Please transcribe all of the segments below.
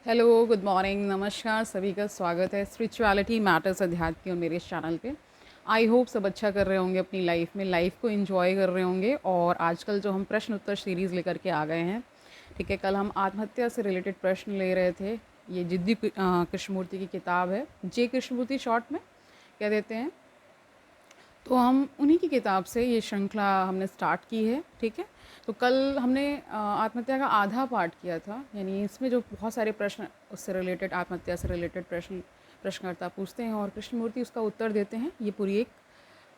Hello, good morning, नमस्कार, सभी का स्वागत है स्पिरिचुअलिटी मैटर्स अध्यात्म की और मेरे इस चैनल पे। आई होप सब अच्छा कर रहे होंगे अपनी लाइफ में, लाइफ को एंजॉय कर रहे होंगे। और आजकल जो हम प्रश्न उत्तर सीरीज़ लेकर के आ गए हैं, ठीक है। कल हम आत्महत्या से रिलेटेड प्रश्न ले रहे थे। ये जिद्दी कृष्णमूर्ति की किताब है, जे कृष्णमूर्ति शॉर्ट में कह देते हैं। तो हम उन्हीं की किताब से ये श्रृंखला हमने स्टार्ट की है, ठीक है। तो कल हमने आत्महत्या का आधा पार्ट किया था, यानी इसमें जो बहुत सारे प्रश्न उससे रिलेटेड, आत्महत्या से रिलेटेड प्रश्नकर्ता पूछते हैं और कृष्णमूर्ति उसका उत्तर देते हैं। ये पूरी एक,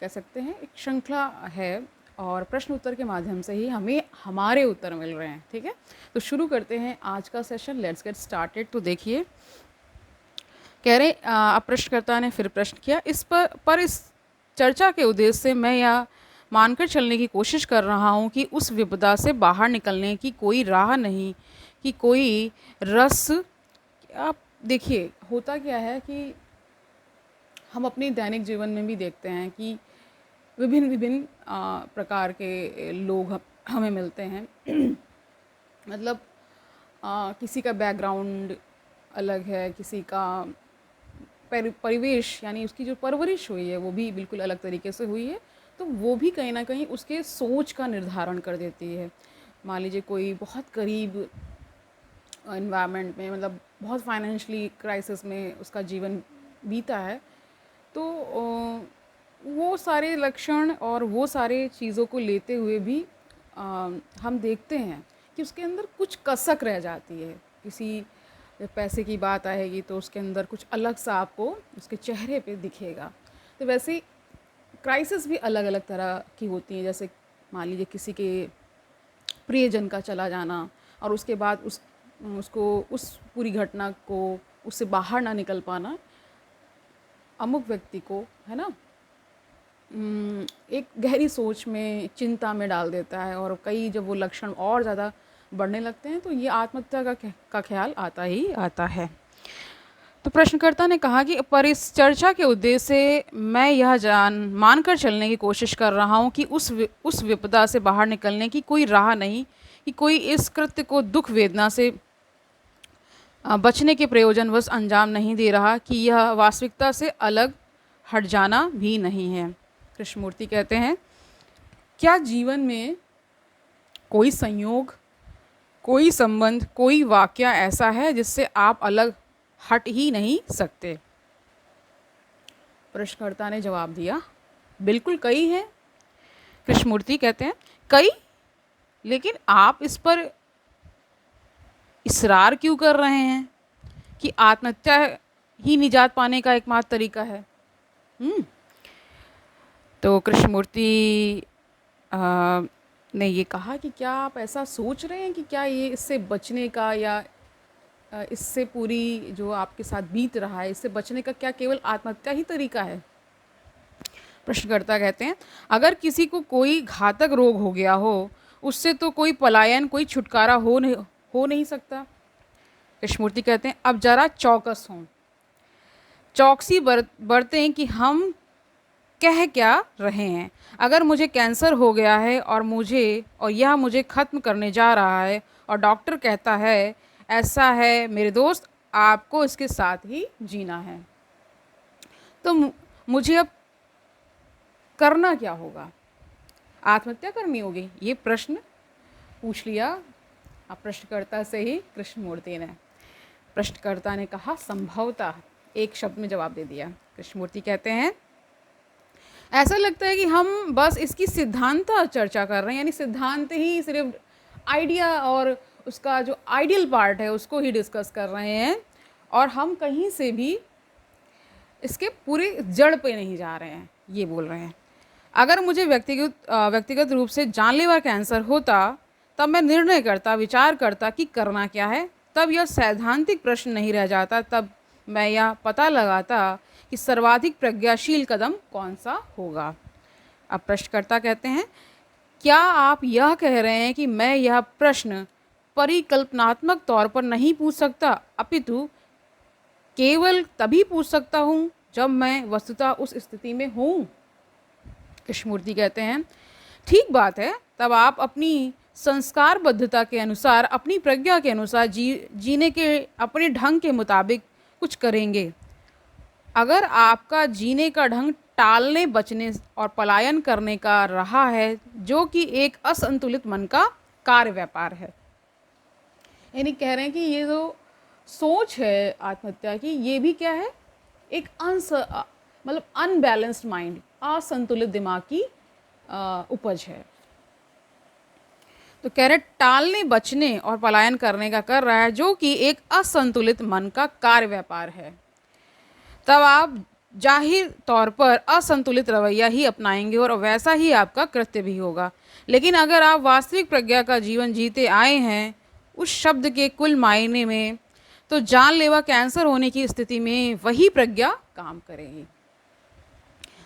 कह सकते हैं, एक श्रृंखला है और प्रश्न उत्तर के माध्यम से ही हमें हमारे उत्तर मिल रहे हैं, ठीक है। तो शुरू करते हैं आज का सेशन, लेट्स गेट स्टार्टेड। तो देखिए, कह रहे अब प्रश्नकर्ता ने फिर प्रश्न किया, इस पर इस चर्चा के उद्देश्य से मैं यह मानकर चलने की कोशिश कर रहा हूँ कि उस विपदा से बाहर निकलने की कोई राह नहीं, कि कोई रस। आप देखिए, होता क्या है कि हम अपने दैनिक जीवन में भी देखते हैं कि विभिन्न विभिन्न प्रकार के लोग हमें मिलते हैं। मतलब किसी का बैकग्राउंड अलग है, किसी का परिवेश, यानी उसकी जो परवरिश हुई है वो भी बिल्कुल अलग तरीके से हुई है। तो वो भी कहीं ना कहीं उसके सोच का निर्धारण कर देती है। मान लीजिए कोई बहुत करीब एनवायरनमेंट में, मतलब बहुत फाइनेंशियली क्राइसिस में उसका जीवन बीता है, तो वो सारे लक्षण और वो सारे चीज़ों को लेते हुए भी हम देखते हैं कि उसके अंदर कुछ कसक रह जाती है। किसी पैसे की बात आएगी तो उसके अंदर कुछ अलग सा आपको उसके चेहरे पे दिखेगा। तो वैसे ही क्राइसिस भी अलग अलग तरह की होती हैं। जैसे मान लीजिए किसी के प्रियजन का चला जाना और उसके बाद उसको उस पूरी घटना को, उससे बाहर ना निकल पाना, अमुक व्यक्ति को, है ना, एक गहरी सोच में, चिंता में डाल देता है। और कई जब वो लक्षण और ज़्यादा बढ़ने लगते हैं तो ये आत्महत्या का ख्याल आता ही आता है। तो प्रश्नकर्ता ने कहा कि पर इस चर्चा के उद्देश्य से मैं यह मानकर चलने की कोशिश कर रहा हूँ कि उस विपदा से बाहर निकलने की कोई राह नहीं, कि कोई इस कृत्य को दुख वेदना से बचने के प्रयोजनवश अंजाम नहीं दे रहा, कि यह वास्तविकता से अलग हट जाना भी नहीं है। कृष्णमूर्ति कहते हैं, क्या जीवन में कोई संयोग, कोई संबंध, कोई वाक्य ऐसा है जिससे आप अलग हट ही नहीं सकते? प्रश्नकर्ता ने जवाब दिया, बिल्कुल कई हैं। कृष्णमूर्ति कहते हैं, कई, लेकिन आप इस पर इसरार क्यों कर रहे हैं कि आत्महत्या ही निजात पाने का एकमात्र तरीका है? तो कृष्णमूर्ति ने ये कहा कि क्या आप ऐसा सोच रहे हैं कि क्या ये इससे बचने का, या इससे पूरी जो आपके साथ बीत रहा है, इससे बचने का क्या केवल आत्महत्या ही तरीका है? प्रश्नकर्ता कहते हैं, अगर किसी को कोई घातक रोग हो गया हो, उससे तो कोई पलायन, कोई छुटकारा हो नहीं सकता। कृष्णमूर्ति कहते हैं, अब जरा चौकस हों, चौकसी बरतें कि हम कह क्या रहे हैं। अगर मुझे कैंसर हो गया है और यह मुझे ख़त्म करने जा रहा है और डॉक्टर कहता है ऐसा है, मेरे दोस्त, आपको इसके साथ ही जीना है, तो मुझे अब करना क्या होगा? आत्महत्या करनी होगी? ये प्रश्न पूछ लिया अब प्रश्नकर्ता से ही कृष्णमूर्ति ने। प्रश्नकर्ता ने कहा, संभवतः, एक शब्द में जवाब दे दिया। कृष्णमूर्ति कहते हैं, ऐसा लगता है कि हम बस इसकी सिद्धांत चर्चा कर रहे हैं, यानी सिद्धांत ही, सिर्फ आइडिया और उसका जो आइडियल पार्ट है उसको ही डिस्कस कर रहे हैं, और हम कहीं से भी इसके पूरे जड़ पे नहीं जा रहे हैं, ये बोल रहे हैं। अगर मुझे व्यक्तिगत रूप से जानलेवा कैंसर होता, तब मैं निर्णय करता, विचार करता कि करना क्या है। तब यह सैद्धांतिक प्रश्न नहीं रह जाता, तब मैं यह पता लगाता कि सर्वाधिक प्रज्ञाशील कदम कौन सा होगा। अब प्रश्नकर्ता कहते हैं, क्या आप यह कह रहे हैं कि मैं यह प्रश्न परिकल्पनात्मक तौर पर नहीं पूछ सकता, अपितु केवल तभी पूछ सकता हूँ जब मैं वस्तुतः उस स्थिति में हूँ? कृष्णमूर्ति कहते हैं, ठीक बात है, तब आप अपनी संस्कारबद्धता के अनुसार, अपनी प्रज्ञा के अनुसार जीने के अपने ढंग के मुताबिक कुछ करेंगे। अगर आपका जीने का ढंग टालने, बचने और पलायन करने का रहा है, जो कि एक असंतुलित मन का कार्य व्यापार है। यानी कह रहे हैं कि ये जो सोच है आत्महत्या की, ये भी क्या है, एक मतलब अनबैलेंस्ड माइंड, असंतुलित दिमाग की उपज है। तो कह रहे टालने, बचने और पलायन करने का कर रहा है, जो कि एक असंतुलित मन का कार्य व्यापार है। तब आप जाहिर तौर पर असंतुलित रवैया ही अपनाएंगे और वैसा ही आपका कृत्य भी होगा। लेकिन अगर आप वास्तविक प्रज्ञा का जीवन जीते आए हैं उस शब्द के कुल मायने में, तो जानलेवा कैंसर होने की स्थिति में वही प्रज्ञा काम करेगी।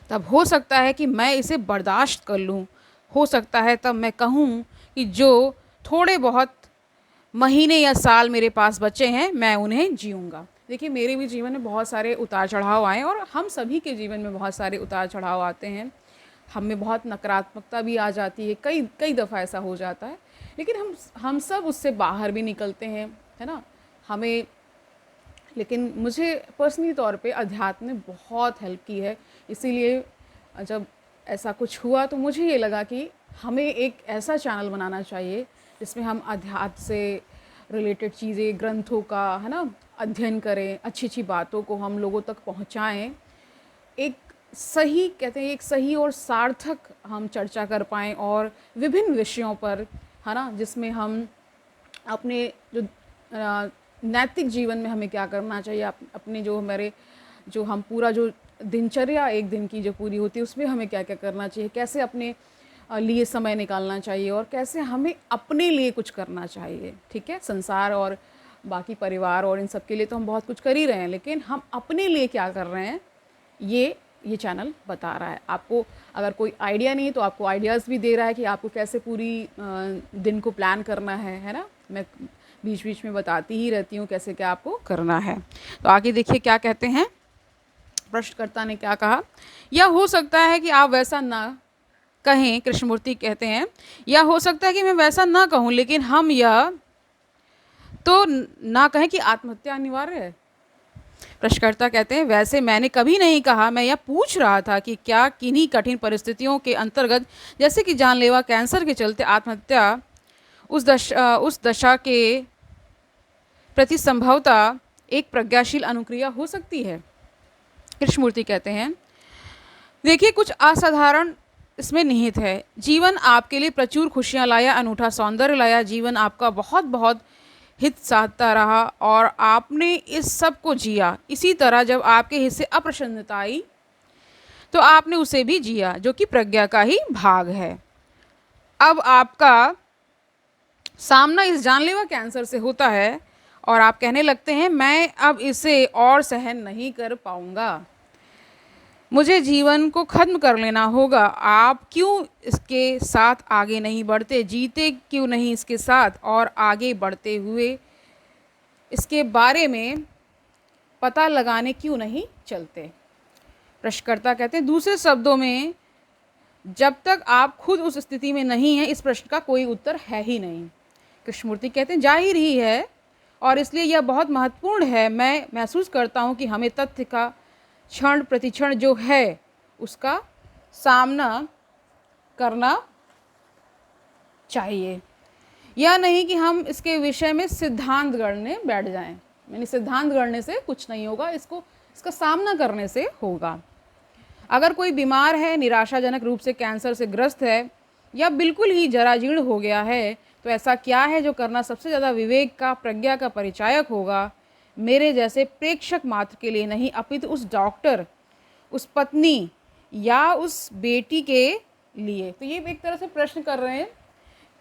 तब हो सकता है कि मैं इसे बर्दाश्त कर लूँ, हो सकता है तब मैं कहूँ कि जो थोड़े बहुत महीने या साल मेरे पास बचे हैं, मैं उन्हें जीऊँगा। देखिए, मेरे भी जीवन में बहुत सारे उतार चढ़ाव आए और हम सभी के जीवन में बहुत सारे उतार चढ़ाव आते हैं। हम में बहुत नकारात्मकता भी आ जाती है, कई कई दफ़ा ऐसा हो जाता है, लेकिन हम सब उससे बाहर भी निकलते हैं, है ना। हमें, लेकिन मुझे पर्सनली तौर पे अध्यात्म ने बहुत हेल्प की है। इसीलिए जब ऐसा कुछ हुआ तो मुझे ये लगा कि हमें एक ऐसा चैनल बनाना चाहिए जिसमें हम अध्यात्म से रिलेटेड चीज़ें, ग्रंथों का, है ना, अध्ययन करें, अच्छी अच्छी बातों को हम लोगों तक पहुंचाएं। एक सही, कहते हैं, एक सही और सार्थक हम चर्चा कर पाएँ और विभिन्न विषयों पर, है ना, जिसमें हम अपने जो नैतिक जीवन में हमें क्या करना चाहिए, अपने जो हमारे जो हम पूरा जो दिनचर्या एक दिन की जो पूरी होती है उसमें हमें क्या क्या करना चाहिए, कैसे अपने लिए समय निकालना चाहिए और कैसे हमें अपने लिए कुछ करना चाहिए। ठीक है, संसार और बाकी परिवार और इन सब के लिए तो हम बहुत कुछ कर ही रहे हैं, लेकिन हम अपने लिए क्या कर रहे हैं, ये चैनल बता रहा है आपको। अगर कोई आइडिया नहीं है तो आपको आइडियाज़ भी दे रहा है कि आपको कैसे पूरी दिन को प्लान करना है ना। मैं बीच बीच में बताती ही रहती हूँ कैसे क्या आपको करना है। तो आगे देखिए क्या कहते हैं, प्रश्नकर्ता ने क्या कहा। या हो सकता है कि आप वैसा ना कहें, कृष्णमूर्ति कहते हैं, या हो सकता है कि मैं वैसा ना कहूँ, लेकिन हम यह तो ना कहें कि आत्महत्या अनिवार्य है। प्रश्नकर्ता कहते हैं, वैसे मैंने कभी नहीं कहा, मैं यह पूछ रहा था कि क्या किन्हीं कठिन परिस्थितियों के अंतर्गत, जैसे कि जानलेवा कैंसर के चलते आत्महत्या, उस दशा के प्रति संभवतः एक प्रज्ञाशील अनुक्रिया हो सकती है। कृष्णमूर्ति कहते हैं, देखिए, कुछ असाधारण इसमें निहित है। जीवन आपके लिए प्रचुर खुशियां लाया, अनूठा सौंदर्य लाया, जीवन आपका बहुत बहुत हित साधता रहा और आपने इस सब को जिया। इसी तरह जब आपके हिस्से अप्रसन्नता आई तो आपने उसे भी जिया, जो कि प्रज्ञा का ही भाग है। अब आपका सामना इस जानलेवा कैंसर से होता है और आप कहने लगते हैं, मैं अब इसे और सहन नहीं कर पाऊंगा, मुझे जीवन को ख़त्म कर लेना होगा। आप क्यों इसके साथ आगे नहीं बढ़ते, जीते क्यों नहीं इसके साथ और आगे बढ़ते हुए इसके बारे में पता लगाने क्यों नहीं चलते। प्रश्नकर्ता कहते हैं, दूसरे शब्दों में, जब तक आप खुद उस स्थिति में नहीं हैं, इस प्रश्न का कोई उत्तर है ही नहीं। कृष्णमूर्ति कहते हैं, जाहिर ही है और इसलिए यह बहुत महत्वपूर्ण है। मैं महसूस करता हूँ कि हमें तथ्य का क्षण प्रतिक्षण जो है उसका सामना करना चाहिए, यह नहीं कि हम इसके विषय में सिद्धांत गढ़ने बैठ जाएं। यानी सिद्धांत गढ़ने से कुछ नहीं होगा, इसका सामना करने से होगा। अगर कोई बीमार है, निराशाजनक रूप से कैंसर से ग्रस्त है या बिल्कुल ही जराजीर्ण हो गया है, तो ऐसा क्या है जो करना सबसे ज़्यादा विवेक का, प्रज्ञा का परिचायक होगा, मेरे जैसे प्रेक्षक मात्र के लिए नहीं, अपितु उस डॉक्टर, उस पत्नी या उस बेटी के लिए। तो ये एक तरह से प्रश्न कर रहे हैं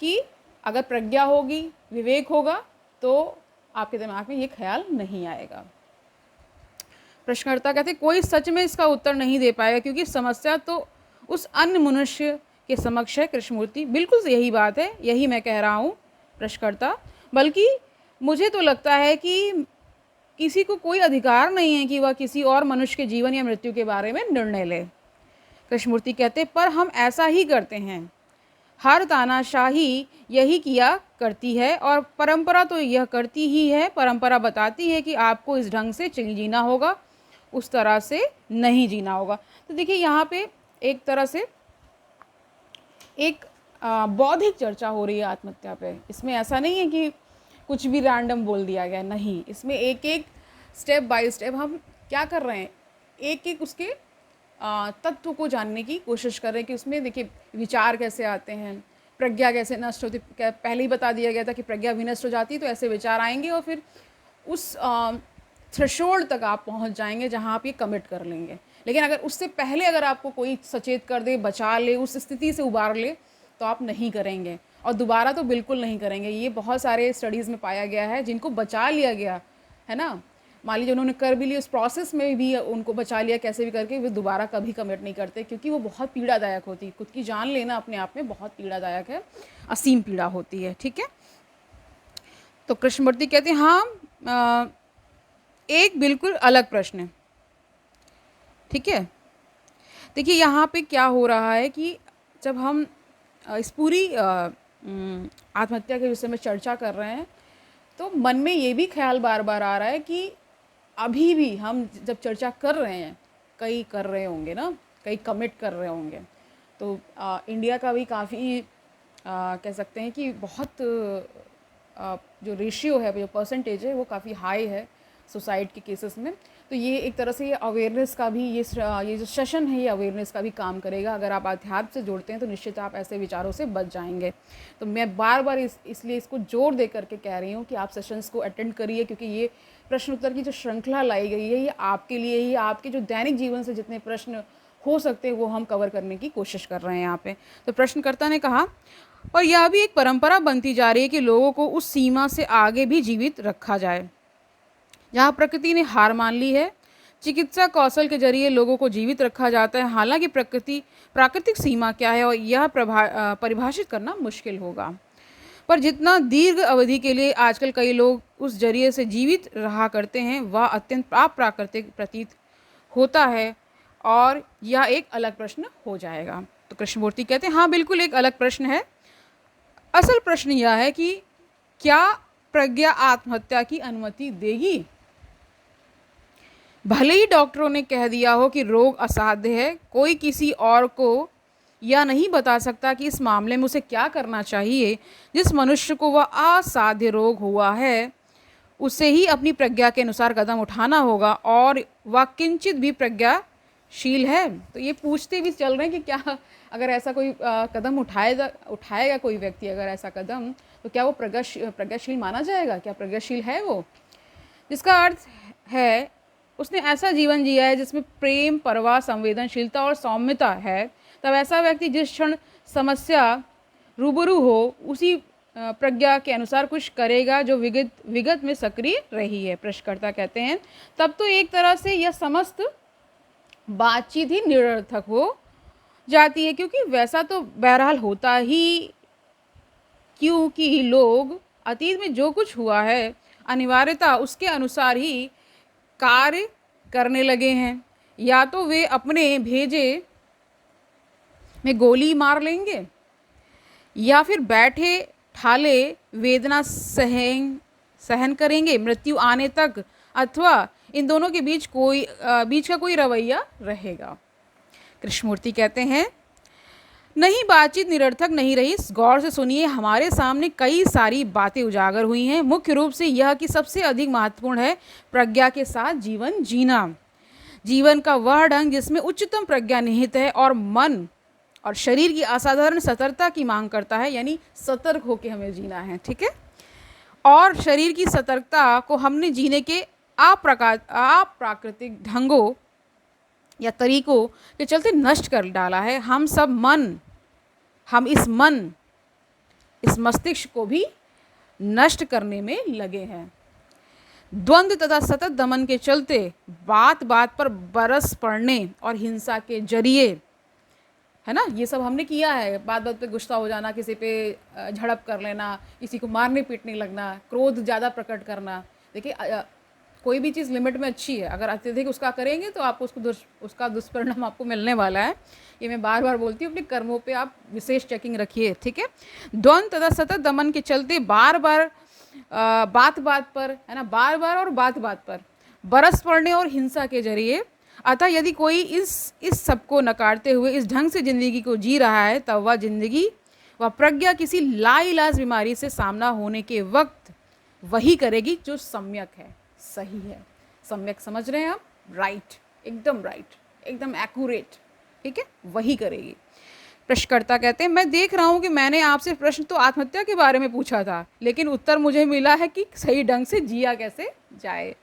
कि अगर प्रज्ञा होगी, विवेक होगा, तो आपके दिमाग में ये ख्याल नहीं आएगा। प्रश्नकर्ता कहते हैं, कोई सच में इसका उत्तर नहीं दे पाएगा, क्योंकि समस्या तो उस अन्य मनुष्य के समक्ष है। कृष्णमूर्ति, बिल्कुल यही बात है, यही मैं कह रहा हूँ प्रश्नकर्ता। बल्कि मुझे तो लगता है कि किसी को कोई अधिकार नहीं है कि वह किसी और मनुष्य के जीवन या मृत्यु के बारे में निर्णय ले। कृष्णमूर्ति कहते, पर हम ऐसा ही करते हैं। हर तानाशाही यही किया करती है और परंपरा तो यह करती ही है। परंपरा बताती है कि आपको इस ढंग से जीना होगा, उस तरह से नहीं जीना होगा। तो देखिए यहाँ पे एक तरह से एक बौद्धिक चर्चा हो रही है आत्महत्या पे। इसमें ऐसा नहीं है कि कुछ भी रैंडम बोल दिया गया, नहीं, इसमें एक एक स्टेप बाय स्टेप हम क्या कर रहे हैं, एक एक उसके तत्व को जानने की कोशिश कर रहे हैं कि उसमें देखिए विचार कैसे आते हैं, प्रज्ञा कैसे नष्ट होती। पहले ही बता दिया गया था कि प्रज्ञा विनष्ट हो जाती है तो ऐसे विचार आएंगे और फिर उस थ्रेशोल्ड तक आप पहुंच जाएंगे जहां आप ये कमिट कर लेंगे। लेकिन अगर उससे पहले अगर आपको कोई सचेत कर दे, बचा ले, उस स्थिति से उबार ले, तो आप नहीं करेंगे और दोबारा तो बिल्कुल नहीं करेंगे। ये बहुत सारे स्टडीज़ में पाया गया है, जिनको बचा लिया गया है ना, मान लीजिए उन्होंने कर भी लिया, उस प्रोसेस में भी उनको बचा लिया कैसे भी करके, वे दोबारा कभी कमिट नहीं करते, क्योंकि वो बहुत पीड़ादायक होती है। खुद की जान लेना अपने आप में बहुत पीड़ादायक है, असीम पीड़ा होती है। ठीक है, तो कृष्णमूर्ति कहते हैं हाँ, एक बिल्कुल अलग प्रश्न है। ठीक है, देखिए यहाँ पे क्या हो रहा है कि जब हम इस पूरी आत्महत्या के विषय में चर्चा कर रहे हैं, तो मन में ये भी ख्याल बार बार आ रहा है कि अभी भी हम जब चर्चा कर रहे हैं, कई कर रहे होंगे ना, कई कमिट कर रहे होंगे, तो इंडिया का भी काफ़ी कह सकते हैं कि बहुत जो रेशियो है, जो परसेंटेज है, वो काफ़ी हाई है सुसाइड के केसेस में। तो ये एक तरह से ये अवेयरनेस का भी, ये जो सेशन है, ये अवेयरनेस का भी काम करेगा। अगर आप अध्यात्म से जोड़ते हैं तो निश्चित आप ऐसे विचारों से बच जाएंगे। तो मैं बार बार इसलिए इसको जोर दे करके कह रही हूँ कि आप सेशंस को अटेंड करिए, क्योंकि ये प्रश्न उत्तर की जो श्रृंखला लाई गई है, ये आपके लिए ही, आपके जो दैनिक जीवन से जितने प्रश्न हो सकते हैं वो हम कवर करने की कोशिश कर रहे हैं यहाँ पे। तो प्रश्नकर्ता ने कहा, और यह भी एक परंपरा बनती जा रही है कि लोगों को उस सीमा से आगे भी जीवित रखा जाए जहाँ प्रकृति ने हार मान ली है। चिकित्सा कौशल के जरिए लोगों को जीवित रखा जाता है, हालांकि प्राकृतिक सीमा क्या है और यह परिभाषित करना मुश्किल होगा। पर जितना दीर्घ अवधि के लिए आजकल कई लोग उस जरिए से जीवित रहा करते हैं, वह अत्यंत अप्राकृतिक प्रतीत होता है और यह एक अलग प्रश्न हो जाएगा। तो कृष्णमूर्ति कहते हैं हाँ, बिल्कुल एक अलग प्रश्न है। असल प्रश्न यह है कि क्या प्रज्ञा आत्महत्या की अनुमति देगी? भले ही डॉक्टरों ने कह दिया हो कि रोग असाध्य है, कोई किसी और को यह नहीं बता सकता कि इस मामले में उसे क्या करना चाहिए। जिस मनुष्य को वह असाध्य रोग हुआ है, उसे ही अपनी प्रज्ञा के अनुसार कदम उठाना होगा, और वह किंचित भी प्रज्ञाशील है। तो ये पूछते भी चल रहे हैं कि क्या अगर ऐसा कोई कदम उठाएगा कोई व्यक्ति, अगर ऐसा कदम, तो क्या वो प्रज्ञाशील माना जाएगा? क्या प्रज्ञाशील है वो? जिसका अर्थ है उसने ऐसा जीवन जिया है जिसमें प्रेम, परवाह, संवेदनशीलता और सौम्यता है। तब ऐसा व्यक्ति जिस क्षण समस्या रूबरू हो, उसी प्रज्ञा के अनुसार कुछ करेगा जो विगत में सक्रिय रही है। प्रश्नकर्ता कहते हैं तब तो एक तरह से यह समस्त बातचीत ही निरर्थक हो जाती है, क्योंकि वैसा तो बहरहाल होता ही, क्योंकि लोग अतीत में जो कुछ हुआ है अनिवार्यता उसके अनुसार ही कार्य करने लगे हैं। या तो वे अपने भेजे में गोली मार लेंगे, या फिर बैठे ठाले वेदना सहन करेंगे मृत्यु आने तक, अथवा इन दोनों के बीच का कोई रवैया रहेगा। कृष्णमूर्ति कहते हैं नहीं, बातचीत निरर्थक नहीं रही। गौर से सुनिए, हमारे सामने कई सारी बातें उजागर हुई हैं। मुख्य रूप से यह कि सबसे अधिक महत्वपूर्ण है प्रज्ञा के साथ जीवन जीना। जीवन का वह ढंग जिसमें उच्चतम प्रज्ञा निहित है और मन और शरीर की असाधारण सतर्कता की मांग करता है, यानी सतर्क होकर हमें जीना है। ठीक है, और शरीर की सतर्कता को हमने जीने के अप्राकृतिक ढंगों या तरीकों के चलते नष्ट कर डाला है। हम इस मस्तिष्क को भी नष्ट करने में लगे हैं। द्वंद्व तथा सतत दमन के चलते बात बात पर बरस पड़ने और हिंसा के जरिए, है ना, ये सब हमने किया है। बात बात पे गुस्सा हो जाना, किसी पे झड़प कर लेना, किसी को मारने पीटने लगना, क्रोध ज़्यादा प्रकट करना। देखिए कोई भी चीज़ लिमिट में अच्छी है, अगर अत्यधिक उसका करेंगे तो आपको उसका दुष्परिणाम आपको मिलने वाला है। ये मैं बार बार बोलती हूँ, अपने कर्मों पे आप विशेष चेकिंग रखिए, ठीक है। द्वंद्व तथा सतत दमन के चलते बार बार बात बात पर, है ना, बार बार और बात बात पर बरस पड़ने और हिंसा के जरिए, अतः यदि कोई इस सब को नकारते हुए इस ढंग से ज़िंदगी को जी रहा है, तब वह ज़िंदगी व प्रज्ञा किसी लाइलाज बीमारी से सामना होने के वक्त वही करेगी जो सम्यक है, सही है। सम्यक समझ रहे हैं आप? राइट, एकदम एक्यूरेट, ठीक है, वही करेगी। प्रश्नकर्ता कहते हैं, मैं देख रहा हूँ कि मैंने आपसे प्रश्न तो आत्महत्या के बारे में पूछा था, लेकिन उत्तर मुझे मिला है कि सही ढंग से जिया कैसे जाए।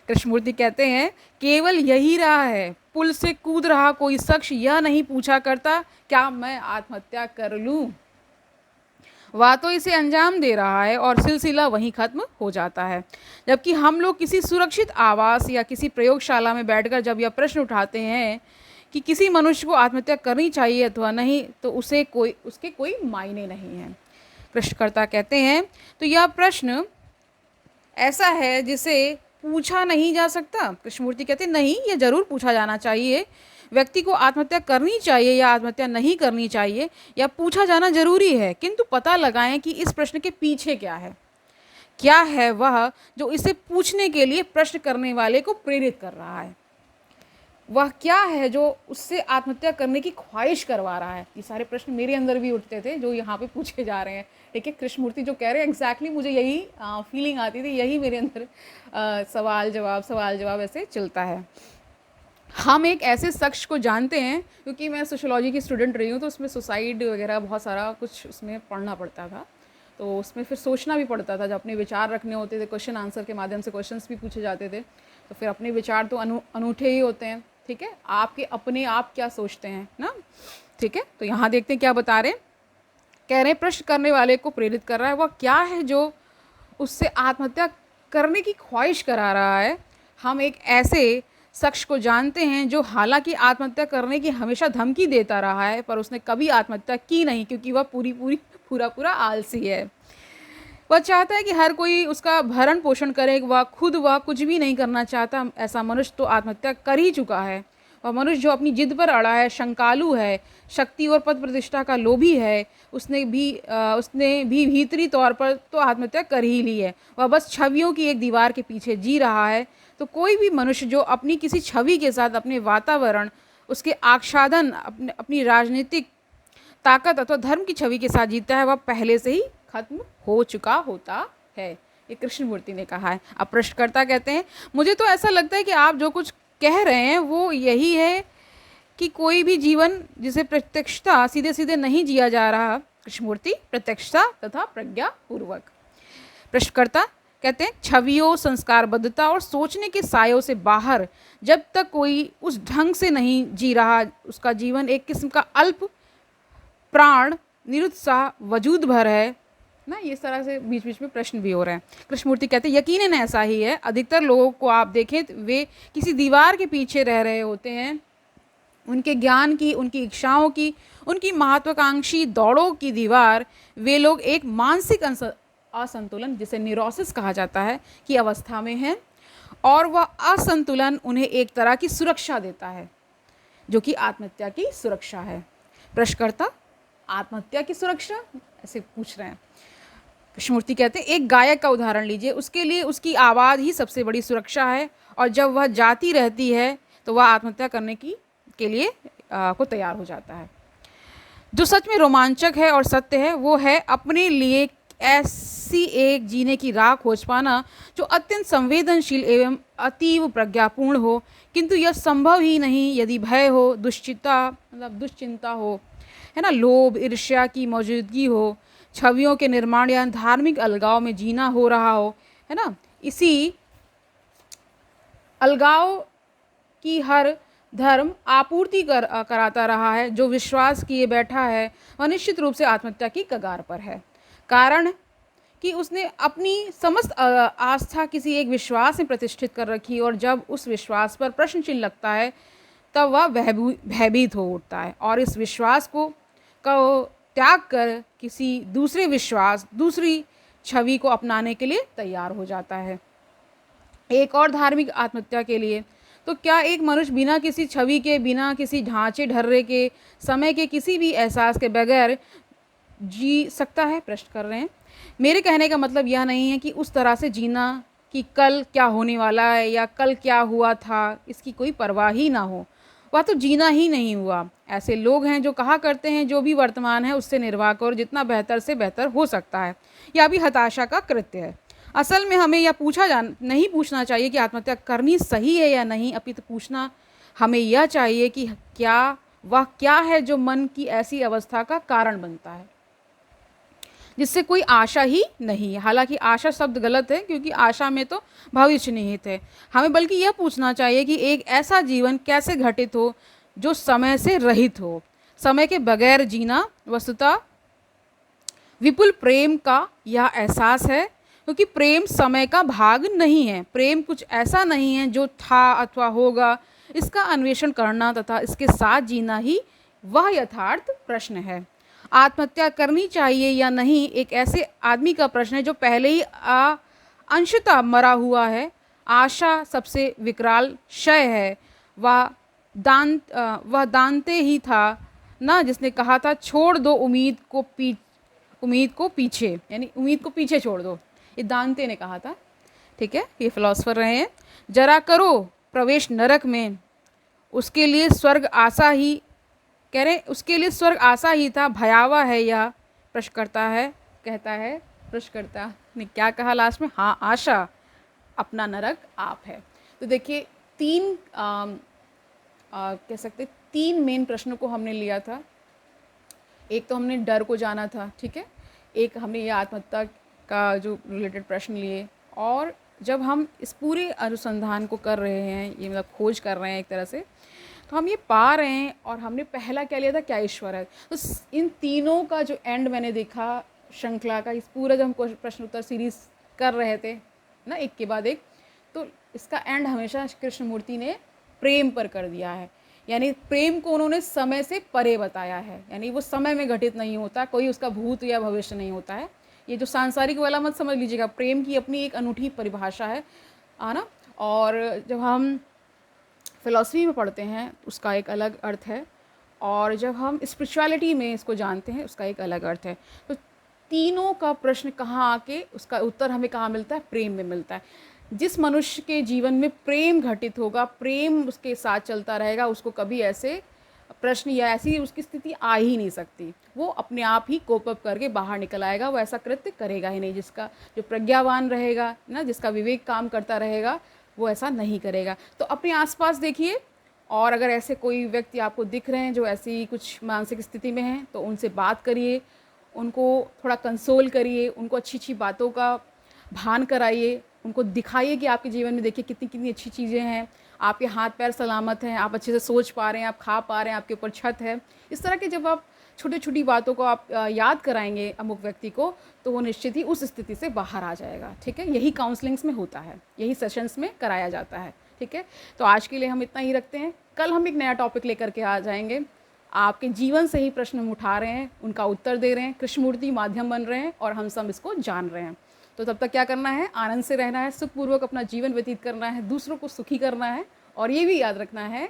कृष्णमूर्ति कहते हैं, केवल यही रहा है। पुल से कूद रहा कोई शख्स यह नहीं पूछा करता क्या मैं आत्महत्या कर लूं, वह तो इसे अंजाम दे रहा है और सिलसिला वहीं खत्म हो जाता है। जबकि हम लोग किसी सुरक्षित आवास या किसी प्रयोगशाला में बैठकर जब यह प्रश्न उठाते हैं कि किसी मनुष्य को आत्महत्या करनी चाहिए अथवा नहीं, तो उसके कोई मायने नहीं है। प्रश्नकर्ता कहते हैं, तो यह प्रश्न ऐसा है जिसे पूछा नहीं जा सकता। कृष्णमूर्ति कहते हैं, नहीं, यह जरूर पूछा जाना चाहिए। व्यक्ति को आत्महत्या करनी चाहिए या आत्महत्या नहीं करनी चाहिए, या पूछा जाना जरूरी है, किंतु पता लगाएं कि इस प्रश्न के पीछे क्या है वह जो इसे पूछने के लिए प्रश्न करने वाले को प्रेरित कर रहा है। वह क्या है जो उससे आत्महत्या करने की ख्वाहिश करवा रहा है। ये सारे प्रश्न मेरे अंदर भी उठते थे जो यहाँ पे पूछे जा रहे हैं, ठीक है। कृष्णमूर्ति जो कह रहे हैं एग्जैक्टली मुझे यही फीलिंग आती थी, यही मेरे अंदर सवाल जवाब ऐसे चलता है। हम एक ऐसे शख्स को जानते हैं, क्योंकि मैं सोशियोलॉजी की स्टूडेंट रही हूँ, तो उसमें सुसाइड वगैरह बहुत सारा कुछ उसमें पढ़ना पड़ता था, तो उसमें फिर सोचना भी पड़ता था। जब अपने विचार रखने होते थे, क्वेश्चन आंसर के माध्यम से क्वेश्चंस भी पूछे जाते थे, तो फिर अपने विचार तो अनूठे ही होते हैं, ठीक है। आपके अपने आप क्या सोचते हैं ना, ठीक है। तो यहाँ देखते हैं क्या बता रहे हैं। कह रहे हैं प्रश्न करने वाले को प्रेरित कर रहा है, वह क्या है जो उससे आत्महत्या करने की ख्वाहिश करा रहा है। हम एक ऐसे शख्स को जानते हैं जो हालांकि आत्महत्या करने की हमेशा धमकी देता रहा है, पर उसने कभी आत्महत्या की नहीं, क्योंकि वह पूरा आलसी है। वह चाहता है कि हर कोई उसका भरण पोषण करे, वह कुछ भी नहीं करना चाहता। ऐसा मनुष्य तो आत्महत्या कर ही चुका है। वह मनुष्य जो अपनी जिद पर अड़ा है, शंकालु है, शक्ति और पद प्रतिष्ठा का लोभी है, उसने भी भीतरी तौर पर तो आत्महत्या कर ही ली है। वह बस छवियों की एक दीवार के पीछे जी रहा है। तो कोई भी मनुष्य जो अपनी किसी छवि के साथ, अपने वातावरण, उसके आच्छादन, अपनी राजनीतिक ताकत अथवा धर्म की छवि के साथ जीता है, वह पहले से ही खत्म हो चुका होता है। ये कृष्णमूर्ति ने कहा है। अब प्रश्नकर्ता कहते हैं, मुझे तो ऐसा लगता है कि आप जो कुछ कह रहे हैं वो यही है कि कोई भी जीवन जिसे प्रत्यक्षता सीधे सीधे नहीं जिया जा रहा। कृष्णमूर्ति, प्रत्यक्षता तथा प्रज्ञा पूर्वक। प्रश्नकर्ता कहते हैं, छवियों, संस्कारबद्धता और सोचने के सायों से बाहर जब तक कोई उस ढंग से नहीं जी रहा, उसका जीवन एक किस्म का अल्प प्राण, निरुत्साह, वजूद भर है ना। इस तरह से बीच बीच में प्रश्न भी हो रहे हैं। कृष्णमूर्ति कहते हैं, यकीनन ऐसा ही है। अधिकतर लोगों को आप देखें, वे किसी दीवार के पीछे रह रहे होते हैं। उनके ज्ञान की, उनकी इच्छाओं की, उनकी महत्वाकांक्षी दौड़ों की दीवार, वे लोग एक मानसिक असंतुलन, जिसे न्यूरोसिस कहा जाता है, की अवस्था में हैं, और वह असंतुलन उन्हें एक तरह की सुरक्षा देता है, जो कि आत्महत्या की सुरक्षा है। प्रश्नकर्ता, आत्महत्या की सुरक्षा ऐसे पूछ रहे हैं। कृष्णमूर्ति कहते हैं, एक गायक का उदाहरण लीजिए, उसके लिए उसकी आवाज़ ही सबसे बड़ी सुरक्षा है, और जब वह जाती रहती है तो वह आत्महत्या करने के लिए को तैयार हो जाता है। जो सच में रोमांचक है और सत्य है, वो है अपने लिए ऐसी एक जीने की राह खोज पाना जो अत्यंत संवेदनशील एवं अतीव प्रज्ञापूर्ण हो, किंतु यह संभव ही नहीं यदि भय हो, दुश्चिंता हो, है ना, लोभ, ईर्ष्या की मौजूदगी हो, छवियों के निर्माण या धार्मिक अलगाव में जीना हो रहा हो, है ना। इसी अलगाव की हर धर्म आपूर्ति कराता रहा है। जो विश्वास किए बैठा है वह निश्चित रूप से आत्महत्या की कगार पर है, कारण कि उसने अपनी समस्त आस्था किसी एक विश्वास में प्रतिष्ठित कर रखी, और जब उस विश्वास पर प्रश्न चिन्ह लगता है तब वह भयभीत हो उठता है, और इस विश्वास को त्याग कर किसी दूसरे विश्वास, दूसरी छवि को अपनाने के लिए तैयार हो जाता है। एक और धार्मिक आत्महत्या के लिए। तो क्या एक मनुष्य बिना किसी छवि के, बिना किसी ढांचे ढर्रे के, समय के किसी भी एहसास के बगैर जी सकता है? प्रश्न कर रहे हैं। मेरे कहने का मतलब यह नहीं है कि उस तरह से जीना कि कल क्या होने वाला है या कल क्या हुआ था, इसकी कोई परवाह ही ना हो। वह तो जीना ही नहीं हुआ। ऐसे लोग हैं जो कहा करते हैं जो भी वर्तमान है उससे निर्वाह करो, जितना बेहतर से बेहतर हो सकता है। यह भी हताशा का कृत्य है। असल में हमें यह नहीं पूछना चाहिए कि आत्महत्या करनी सही है या नहीं, अपितु पूछना हमें यह चाहिए कि वह क्या है जो मन की ऐसी अवस्था का कारण बनता है जिससे कोई आशा ही नहीं है। हालांकि आशा शब्द गलत है, क्योंकि आशा में तो भविष्य निहित है। हमें बल्कि यह पूछना चाहिए कि एक ऐसा जीवन कैसे घटित हो जो समय से रहित हो। समय के बगैर जीना वस्तुतः विपुल प्रेम का यह एहसास है, क्योंकि प्रेम समय का भाग नहीं है। प्रेम कुछ ऐसा नहीं है जो था अथवा होगा। इसका अन्वेषण करना तथा इसके साथ जीना ही वह यथार्थ प्रश्न है। आत्महत्या करनी चाहिए या नहीं एक ऐसे आदमी का प्रश्न है जो पहले ही अंशतः मरा हुआ है। आशा सबसे विकराल शय है। वह दांते ही था ना जिसने कहा था छोड़ दो उम्मीद को पीछे, यानी उम्मीद को पीछे छोड़ दो। ये दांते ने कहा था। ठीक है, ये फिलोसफर रहे हैं। जरा करो प्रवेश नरक में, उसके लिए स्वर्ग आशा ही कह रहे उसके लिए स्वर्ग आशा ही था, भयावह है यह। प्रश्नकर्ता ने क्या कहा लास्ट में? हाँ, आशा, अपना नरक आप है। तो देखिए कह सकते 3 मेन प्रश्नों को हमने लिया था। एक तो हमने डर को जाना था, ठीक है, एक हमने ये आत्महत्या का जो रिलेटेड प्रश्न लिए, और जब हम इस पूरे अनुसंधान को कर रहे हैं, ये मतलब खोज कर रहे हैं एक तरह से, तो हम ये पा रहे हैं। और हमने पहला क्या लिया था? क्या ईश्वर है? तो इन तीनों का जो एंड मैंने देखा श्रृंखला का, इस पूरा जब हम प्रश्न उत्तर सीरीज कर रहे थे ना एक के बाद एक, तो इसका एंड हमेशा कृष्णमूर्ति ने प्रेम पर कर दिया है। यानी प्रेम को उन्होंने समय से परे बताया है, यानी वो समय में घटित नहीं होता, कोई उसका भूत या भविष्य नहीं होता है। ये जो सांसारिक वाला मत समझ लीजिएगा, प्रेम की अपनी एक अनूठी परिभाषा है ना। और जब हम फिलॉसफी में पढ़ते हैं उसका एक अलग अर्थ है, और जब हम स्पिरिचुअलिटी में इसको जानते हैं उसका एक अलग अर्थ है। तो तीनों का प्रश्न कहाँ आके उसका उत्तर हमें कहाँ मिलता है? प्रेम में मिलता है। जिस मनुष्य के जीवन में प्रेम घटित होगा, प्रेम उसके साथ चलता रहेगा, उसको कभी ऐसे प्रश्न या ऐसी उसकी स्थिति आ ही नहीं सकती। वो अपने आप ही कोप अप करके बाहर निकल आएगा। वो ऐसा कृत्य करेगा ही नहीं। जिसका जो प्रज्ञावान रहेगा ना, जिसका विवेक काम करता रहेगा, वो ऐसा नहीं करेगा। तो अपने आसपास देखिए, और अगर ऐसे कोई व्यक्ति आपको दिख रहे हैं जो ऐसी कुछ मानसिक स्थिति में हैं, तो उनसे बात करिए, उनको थोड़ा कंसोल करिए, उनको अच्छी अच्छी बातों का भान कराइए, उनको दिखाइए कि आपके जीवन में देखिए कितनी कितनी अच्छी चीज़ें हैं, आपके हाथ पैर सलामत हैं, आप अच्छे से सोच पा रहे हैं, आप खा पा रहे हैं, आपके ऊपर छत है। इस तरह के जब आप छोटी छोटी बातों को आप याद कराएंगे अमुक व्यक्ति को, तो वो निश्चित ही उस स्थिति से बाहर आ जाएगा। ठीक है, यही काउंसलिंग्स में होता है, यही सेशंस में कराया जाता है। ठीक है, तो आज के लिए हम इतना ही रखते हैं। कल हम एक नया टॉपिक लेकर के आ जाएंगे। आपके जीवन से ही प्रश्न हम उठा रहे हैं, उनका उत्तर दे रहे हैं, कृष्णमूर्ति माध्यम बन रहे हैं, और हम सब इसको जान रहे हैं। तो तब तक क्या करना है? आनंद से रहना है, सुखपूर्वक अपना जीवन व्यतीत करना है, दूसरों को सुखी करना है। और ये भी याद रखना है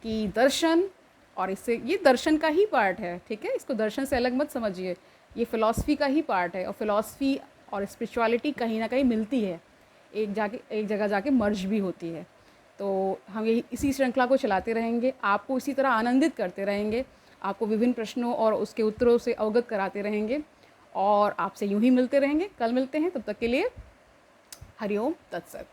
कि दर्शन, और इससे ये दर्शन का ही पार्ट है। ठीक है, इसको दर्शन से अलग मत समझिए, ये फिलॉसफी का ही पार्ट है। और फिलॉसफी और स्पिरिचुअलिटी कहीं ना कहीं मिलती है, एक जगह जाके मर्ज भी होती है। तो हम यही इसी श्रृंखला को चलाते रहेंगे, आपको इसी तरह आनंदित करते रहेंगे, आपको विभिन्न प्रश्नों और उसके उत्तरों से अवगत कराते रहेंगे, और आपसे यूं ही मिलते रहेंगे। कल मिलते हैं, तब तक के लिए हरिओम तत्सत।